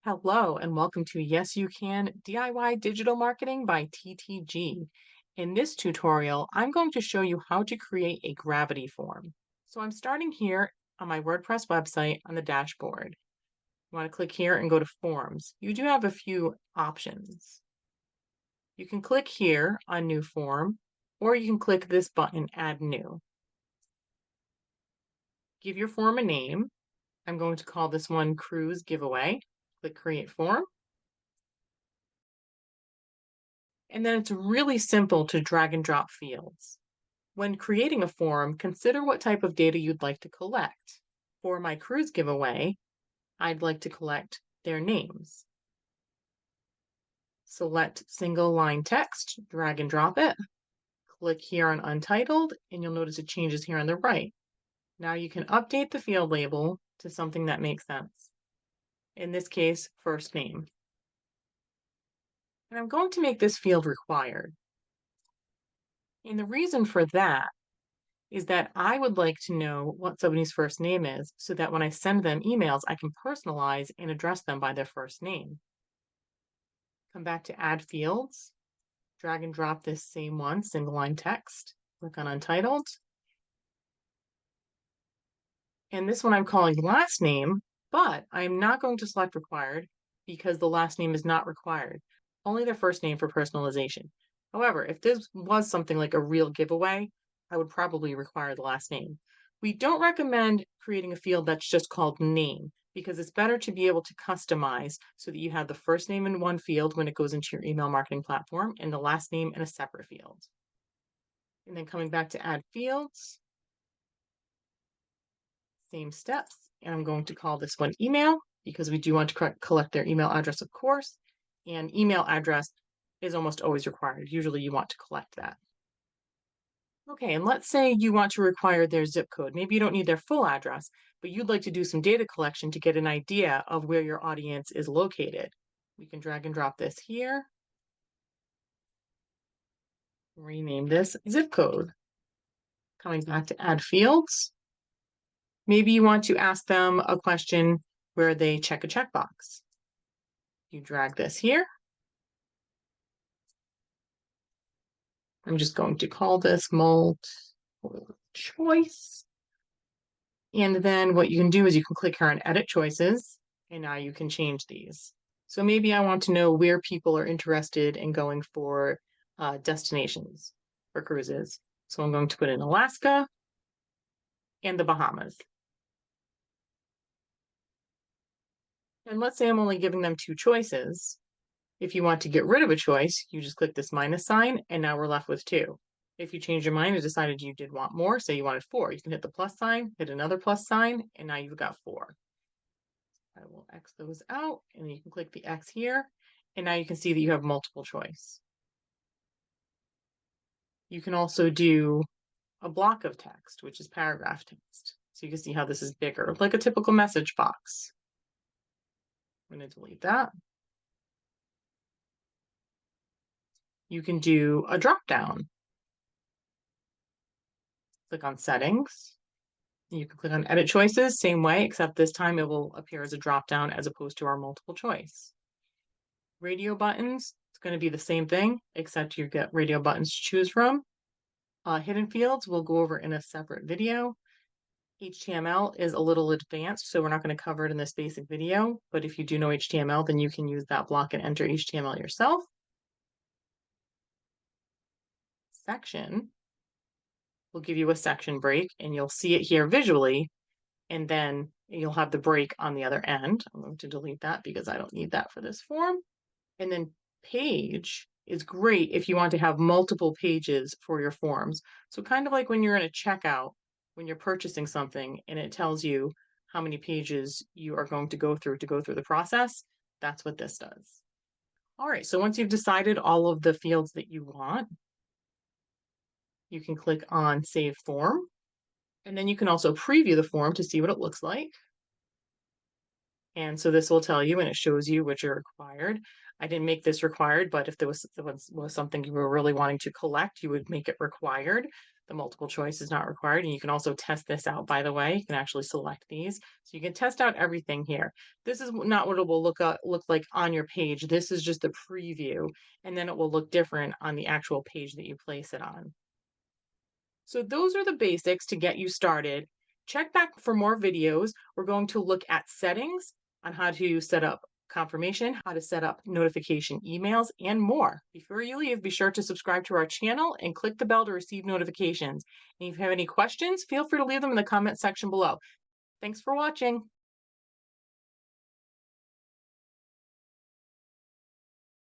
Hello and welcome to Yes You Can DIY Digital Marketing by TTG. In this tutorial, I'm going to show you how to create a gravity form. So I'm starting here on my WordPress website on the dashboard. You want to click here and go to Forms. You do have a few options. You can click here on New Form, or you can click this button, Add New. Give your form a name. I'm going to call this one Cruise Giveaway. Click Create Form. And then it's really simple to drag and drop fields. When creating a form, consider what type of data you'd like to collect. For my cruise giveaway, I'd like to collect their names. Select single line text, drag and drop it. Click here on Untitled, and you'll notice it changes here on the right. Now you can update the field label to something that makes sense. In this case, first name. And I'm going to make this field required. And the reason for that is that I would like to know what somebody's first name is so that when I send them emails, I can personalize and address them by their first name. Come back to Add Fields, drag and drop this same one, single line text, click on Untitled. And this one I'm calling last name, but I'm not going to select required because the last name is not required, only their first name for personalization. However, if this was something like a real giveaway, I would probably require the last name. We don't recommend creating a field that's just called name because it's better to be able to customize so that you have the first name in one field when it goes into your email marketing platform and the last name in a separate field. And then coming back to add fields, same steps. And I'm going to call this one email because we do want to collect their email address, of course. And email address is almost always required. Usually you want to collect that. Okay, and let's say you want to require their zip code. Maybe you don't need their full address, but you'd like to do some data collection to get an idea of where your audience is located. We can drag and drop this here. Rename this zip code. Coming back to add fields. Maybe you want to ask them a question where they check a checkbox. You drag this here. I'm just going to call this multiple choice. And then what you can do is you can click here on edit choices, and now you can change these. So maybe I want to know where people are interested in going for destinations for cruises. So I'm going to put in Alaska and the Bahamas. And let's say I'm only giving them two choices. If you want to get rid of a choice, you just click this minus sign, and now we're left with two. If you change your mind and decided you did want more, say you wanted four, you can hit the plus sign, hit another plus sign, and now you've got four. I will X those out, and then you can click the X here, and now you can see that you have multiple choice. You can also do a block of text, which is paragraph text. So you can see how this is bigger, like a typical message box. I'm going to delete that. You can do a drop down. Click on settings. You can click on edit choices, same way, except this time it will appear as a drop down as opposed to our multiple choice. Radio buttons, it's going to be the same thing, except you get radio buttons to choose from. Hidden fields we'll go over in a separate video. HTML is a little advanced, so we're not going to cover it in this basic video, but if you do know HTML, then you can use that block and enter HTML yourself. Section will give you a section break, and you'll see it here visually, and then you'll have the break on the other end. I'm going to delete that because I don't need that for this form. And then page is great if you want to have multiple pages for your forms. So kind of like when you're in a checkout, when you're purchasing something and it tells you how many pages you are going to go through the process, that's what this does. All right, so once you've decided all of the fields that you want, you can click on Save Form. And then you can also preview the form to see what it looks like. And so this will tell you, and it shows you which are required. I didn't make this required, but if there was something you were really wanting to collect, you would make it required. The multiple choice is not required. And you can also test this out, by the way. You can actually select these. So you can test out everything here. This is not what it will look like on your page. This is just a preview, and then it will look different on the actual page that you place it on. So those are the basics to get you started. Check back for more videos. We're going to look at settings on how to set up confirmation, how to set up notification emails, and more. Before you leave, be sure to subscribe to our channel and click the bell to receive notifications. And if you have any questions, feel free to leave them in the comment section below. Thanks for watching.